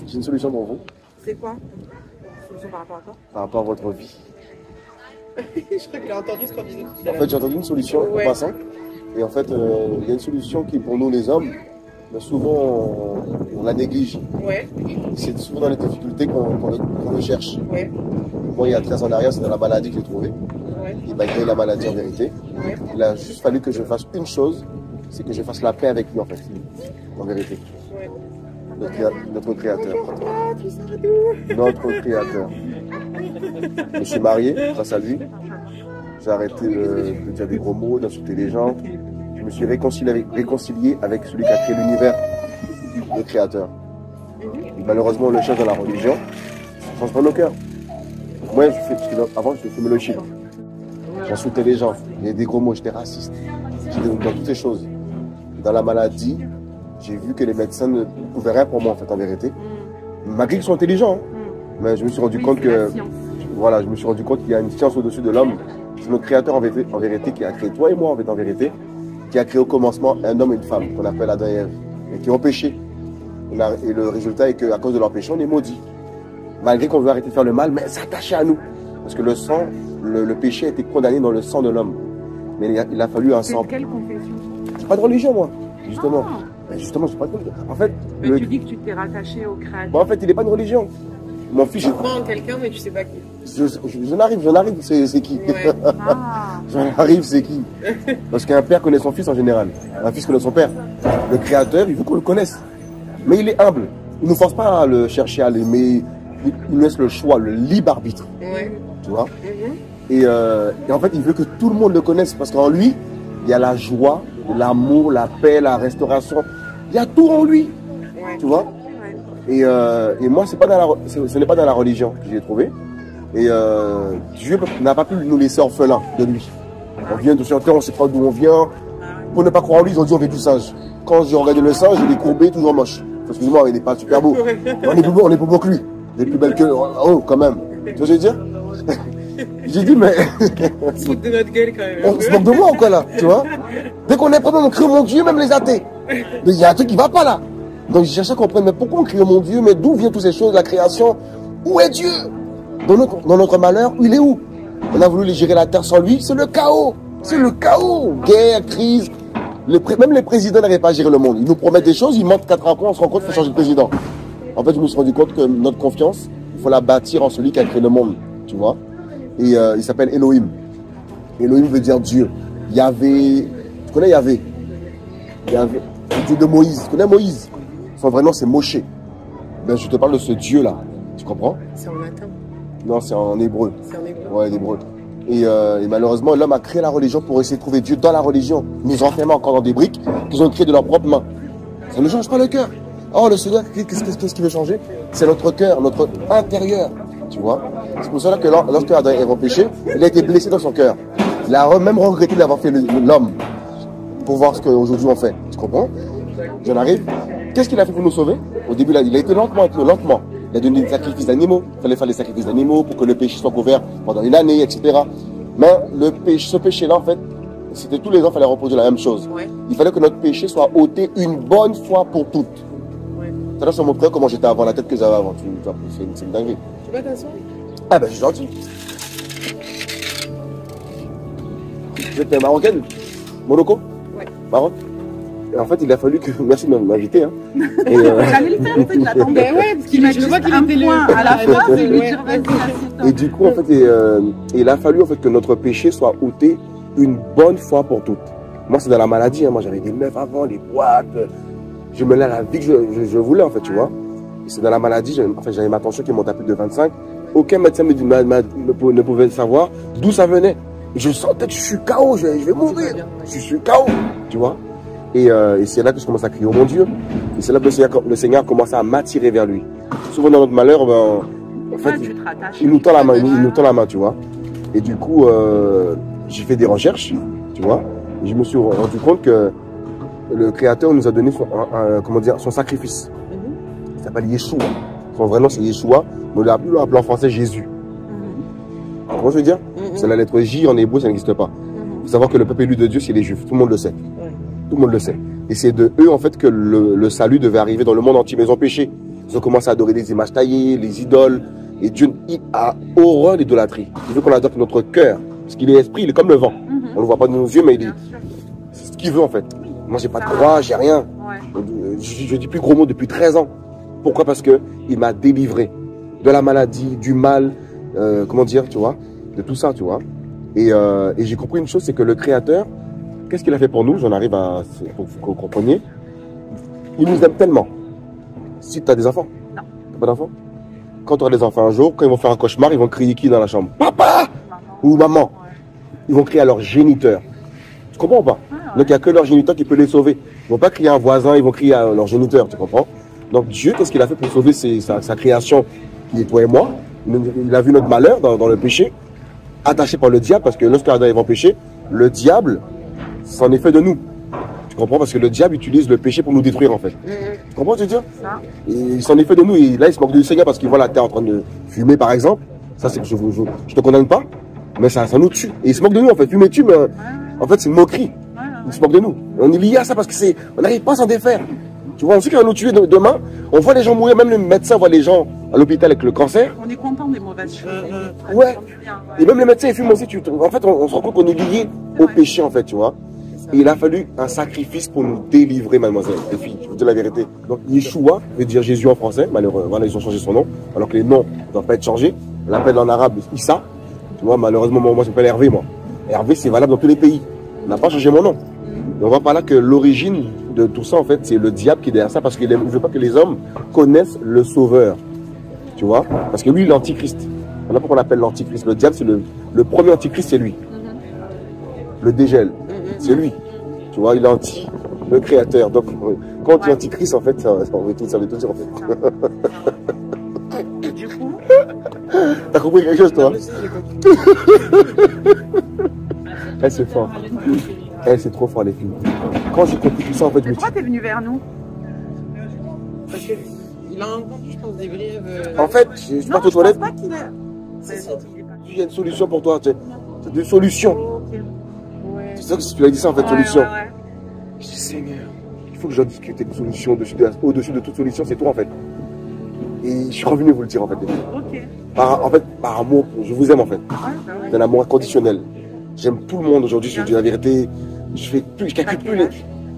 J'ai une solution pour vous. C'est quoi? Une solution par rapport à quoi? Par rapport à votre vie. Je crois qu'il a entendu ce qu'on disait. En fait, j'ai entendu une solution en passant. Et en fait, il y a une solution qui, pour nous les hommes, mais souvent on la néglige. Ouais. C'est souvent dans les difficultés qu'on le cherche. Ouais. Moi, il y a 13 ans en arrière, c'est dans la maladie que j'ai trouvé. Ouais. Et malgré la maladie en vérité, Ouais. il a juste fallu que je fasse une chose, c'est que je fasse la paix avec lui en fait, en vérité. Ouais. Notre créateur. Ah, tout ça, tout. Notre créateur. Je suis marié grâce à lui. J'ai arrêté de dire des gros mots, d'insulter les gens. Je me suis réconcilié avec celui qui a créé l'univers, le créateur. Et malheureusement, on le cherche dans la religion. Ça change pas nos cœurs. Moi, avant, je fumais le shit. J'insultais les gens. J'avais des gros mots, j'étais raciste. J'étais dans toutes ces choses. Dans la maladie, j'ai vu que les médecins ne pouvaient rien pour moi, en fait, en vérité. Malgré qu'ils sont intelligents. Mais je me suis rendu compte que, voilà, je me suis rendu compte qu'il y a une science au-dessus de l'homme. C'est notre créateur en vérité qui a créé toi et moi en vérité, qui a créé au commencement un homme et une femme qu'on appelle Adam et Ève, et qui ont péché. Et le résultat est qu'à cause de leur péché, on est maudit. Malgré qu'on veut arrêter de faire le mal, mais s'attacher à nous. Parce que le sang, le péché a été condamné dans le sang de l'homme. Mais il a fallu un sang. Quelle confession? J'ai pas de religion, moi, justement. Mais justement, j'ai pas de religion. En fait, mais tu dis que tu t'es rattaché au créateur. Bon, en fait, il n'est pas de religion. Mon fils, Tu crois en quelqu'un, mais tu sais pas qui. J'en arrive, c'est qui? Ouais. J'en arrive, c'est qui? Parce qu'un père connaît son fils en général. Un fils connaît son père. Le créateur, il veut qu'on le connaisse. Mais il est humble. Il ne nous force pas à le chercher, à l'aimer. Il nous laisse le choix, le libre arbitre. Ouais. Tu vois? Et en fait, il veut que tout le monde le connaisse. Parce qu'en lui, il y a la joie, l'amour, la paix, la restauration. Il y a tout en lui. Ouais. Tu vois? Et moi, ce n'est pas dans la religion que j'ai trouvé. Et Dieu n'a pas pu nous laisser orphelins de lui. On vient de sur terre, on ne sait pas d'où on vient. Pour ne pas croire en lui, ils ont dit on veut du singe. Quand j'ai regardé le singe, il est courbé, toujours moche. Excuse-moi, il n'est pas super beau. On est plus beau que lui. Il est plus belle que... Oh, quand même. Tu vois ce que je veux dire? J'ai dit, mais... On se moque de notre gueule quand même. On se moque de moi ou quoi là? Tu vois? Dès qu'on est problème, on crie mon Dieu, même les athées. Mais il y a un truc qui ne va pas là. Donc je cherchais à comprendre, mais pourquoi on crie mon Dieu? Mais d'où viennent toutes ces choses, la création? Où est Dieu? Dans notre malheur, il est où? On a voulu gérer la terre sans lui, c'est le chaos. C'est le chaos. Guerre, crise. Même les présidents n'arrivent pas à gérer le monde. Ils nous promettent des choses, ils mentent 4 ans après, on se rend compte qu'il faut changer de président. En fait, je me suis rendu compte que notre confiance, il faut la bâtir en celui qui a créé le monde. Tu vois? Et il s'appelle Elohim. Elohim veut dire Dieu. Yahvé. Tu connais Yahvé? Yahvé. Le Dieu de Moïse. Tu connais Moïse? Son vrai nom, c'est Moshe. Ben, je te parle de ce Dieu-là. Tu comprends? C'est en latin. Non, c'est en hébreu. C'est en hébreu. Ouais, l'hébreu. Et malheureusement, l'homme a créé la religion pour essayer de trouver Dieu dans la religion. Nous enfermons encore dans des briques qu'ils ont créées de leurs propres mains. Ça ne change pas le cœur. Oh, le Seigneur, qu'est-ce qui veut changer? C'est notre cœur, notre intérieur. Tu vois? C'est pour cela que lorsque Adam est péché, il a été blessé dans son cœur. Il a même regretté d'avoir fait l'homme pour voir ce qu'aujourd'hui on fait. Tu comprends? J'en arrive. Qu'est-ce qu'il a fait pour nous sauver? Au début, il a été lentement. Il a donné des sacrifices d'animaux. Il fallait faire des sacrifices d'animaux pour que le péché soit couvert pendant une année, etc. Mais ce péché-là, en fait, c'était tous les ans, il fallait reproduire la même chose. Ouais. Il fallait que notre péché soit ôté une bonne fois pour toutes. Ouais. Ça là, ça montrait comment j'étais avant, la tête que j'avais avant. C'est une dinguerie. Tu veux t'asseoir? Ah ben, je suis gentil. Vous êtes marocaine? Monaco? Ouais. Maroc? Et en fait, il a fallu que... Merci de m'inviter. Hein. J'allais le faire, en fait, j'attendais. Ouais, parce qu'il m'a juste un point à la fin, de lui dire vas-y, et du coup, en fait, il a fallu en fait, que notre péché soit ôté une bonne fois pour toutes. Moi, c'est dans la maladie. Hein. Moi, j'avais des meufs avant, des boîtes. Je menais la vie que je voulais, en fait, tu vois. Et c'est dans la maladie. J'avais ma tension qui montait à plus de 25. Aucun médecin ne pouvait savoir d'où ça venait. Je sentais que je suis KO, je vais mourir. Je suis KO, tu vois. Et c'est là que je commence à crier oh mon Dieu. Et c'est là que le Seigneur commence à m'attirer vers lui. Souvent dans notre malheur, en fait, il nous tend la main, tu vois. Et du coup, j'ai fait des recherches, tu vois. Et je me suis rendu compte que le Créateur nous a donné son sacrifice. Il s'appelle Yeshua. Son vrai nom c'est Yeshua, mais on l'a appelé en français Jésus. Comment je veux dire? C'est la lettre J en hébreu, ça n'existe pas. Il faut savoir que le peuple élu de Dieu, c'est les Juifs. Tout le monde le sait. Tout le monde le sait. Et c'est de eux, en fait, que le salut devait arriver dans le monde entier. Mais ils ont péché. Ils ont commencé à adorer les images taillées, les idoles. Et Dieu a horreur de l'idolâtrie. Il veut qu'on adopte notre cœur. Parce qu'il est esprit, il est comme le vent. On ne le voit pas de nos yeux, mais c'est ce qu'il veut en fait. Moi, j'ai pas de croix, j'ai rien. Ouais. Je dis plus gros mots depuis 13 ans. Pourquoi? Parce qu'il m'a délivré de la maladie, du mal, comment dire, tu vois, de tout ça, tu vois. Et j'ai compris une chose, c'est que le Créateur, qu'est-ce qu'il a fait pour nous? J'en arrive à, pour que vous compreniez. Il nous aime tellement. Si tu as des enfants? Non. Tu n'as pas d'enfants? Quand tu auras des enfants un jour, quand ils vont faire un cauchemar, ils vont crier qui dans la chambre? Papa! Ou maman? Ouais. Ils vont crier à leur géniteur. Tu comprends ou pas? Ouais. Donc il n'y a que leur géniteur qui peut les sauver. Ils ne vont pas crier à un voisin, ils vont crier à leur géniteur, tu comprends? Donc Dieu, qu'est-ce qu'il a fait pour sauver sa création, qui est toi et moi? Il a vu notre malheur dans le péché, attaché par le diable, parce que lorsque Adam et Ève ont péché, le diable s'en est fait de nous. Tu comprends? Parce que le diable utilise le péché pour nous détruire en fait. Tu comprends ce que je veux dire? Ça. Et il s'en est fait de nous. Et là, il se moque du Seigneur parce qu'il voit la terre en train de fumer, par exemple. Ça, c'est que je te condamne pas, mais ça nous tue. Et il se moque de nous en fait. Fumer tue, mais en fait, c'est une moquerie. Il se moque de nous. On est lié à ça parce que on n'arrive pas à s'en défaire. Tu vois, on sait qu'il va nous tuer demain. On voit les gens mourir, même les médecins voient les gens à l'hôpital avec le cancer. On est content des mauvaises choses. Ouais. Et même les médecins, ils fument aussi. En fait, on se rend compte qu'on est lié au péché, en fait, tu vois. Et il a fallu un sacrifice pour nous délivrer, mademoiselle, les filles. Je vous dis la vérité. Donc, Yeshua veut dire Jésus en français. Malheureusement, voilà, ils ont changé son nom. Alors que les noms ne doivent pas être changés. On l'appelle en arabe Issa. Tu vois, malheureusement, moi, je m'appelle Hervé, moi. Hervé, c'est valable dans tous les pays. On n'a pas changé mon nom. Et on voit par là que l'origine de tout ça, en fait, c'est le diable qui est derrière ça. Parce qu'il ne veut pas que les hommes connaissent le Sauveur. Tu vois? Parce que lui, il est l'antichrist. Voilà pourquoi on l'appelle l'antichrist. Le diable, c'est le premier antichrist, c'est lui. Le dégel, c'est lui. Tu vois, il est anti, le créateur. Donc, quand tu es antichrist, en fait, ça veut tout dire, en fait. Du coup, T'as compris quelque chose, toi? Elle, c'est fort. Elle, c'est trop fort, les filles. Quand j'ai compris tout ça, en fait, je me pourquoi t'es venu vers nous? Parce qu'il a entendu, je pense, des grièves. En fait, je pars aux je pense toilettes. pas qu'il est. Il y a une solution pour toi. C'est des solutions. Ouais. C'est ça que tu as dit ça, en fait, solution. Ouais. Je dis, Seigneur, il faut que j'en discute une solution au-dessus de toute solution, c'est toi, en fait. Et je suis revenu vous le dire, en fait. Ok. Par amour, je vous aime, en fait. Ouais, bah ouais. C'est un amour inconditionnel. J'aime tout le monde aujourd'hui, je dis la vérité. Je calcule plus les.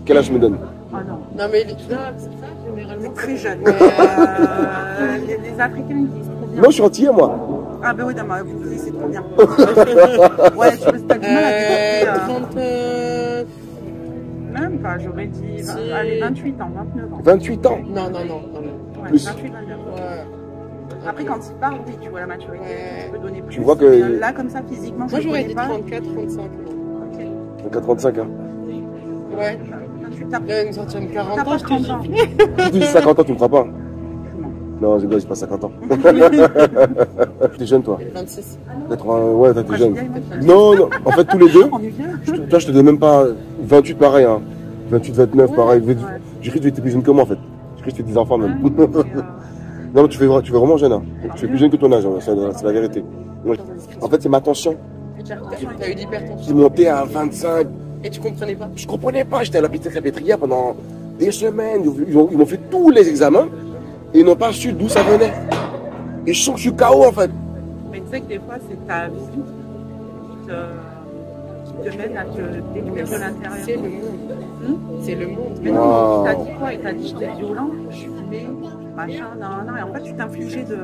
Quel âge je me donne? Oh non. Non, mais les là, c'est ça, généralement. Très jeune. Ouais. Les Africains, ils disent trop bien. Non, je suis antillais, moi. Ah ben oui, non, mais vous c'est trop bien. Ouais, je me suis pas du mal à détecter. 30. Même pas, j'aurais dit Si. allez, 28 ans, 29 ans. 28 ans. Non. Ouais, Plus. 28, 29 ans. Ouais. Après, quand il parle, oui, tu vois la maturité. Ouais. Tu peux donner plus. Tu vois que- Mais là, comme ça, physiquement, Moi, je j'aurais connais dit pas. 34, 35. Ok. Donc à 35 ans. Ouais. 28, Là, il nous sortir une 40 t'as ans, pas je te 30 dis. ans. Si tu dis 50 ans, tu me feras pas. Non, j'ai pas 50 ans. T'es jeune, toi. 26. Peut-être, ouais, t'es Moi, jeune. j'ai bien aimé. Non, non, en fait, tous les deux. On est bien. Toi, je te donne même pas 28 pareil, hein. 28, 29 Ouais, pareil. ouais. Je crie que tu étais plus jeune que moi, en fait. Je crie que tu fais des enfants, même. Ouais, Non, tu fais vraiment jeune, hein. Tu es plus jeune que ton âge, hein. C'est la vérité. En fait, c'est ma tension T'as eu l'hypertension. qui montait à 25. Et tu comprenais pas? Je comprenais pas, j'étais à la petite répétrière pendant des semaines. Ils m'ont fait tous les examens et ils n'ont pas su d'où ça venait. Et je sens que je suis KO, en fait. Mais tu sais que des fois, c'est ta vie qui te mène à te détruire de C'est l'intérieur. le monde. C'est le monde. Mais non, Wow. il t'a dit quoi? Il t'a dit j'étais violent, je suis fumé, machin, non, non. Et en fait, tu t'infligeais de.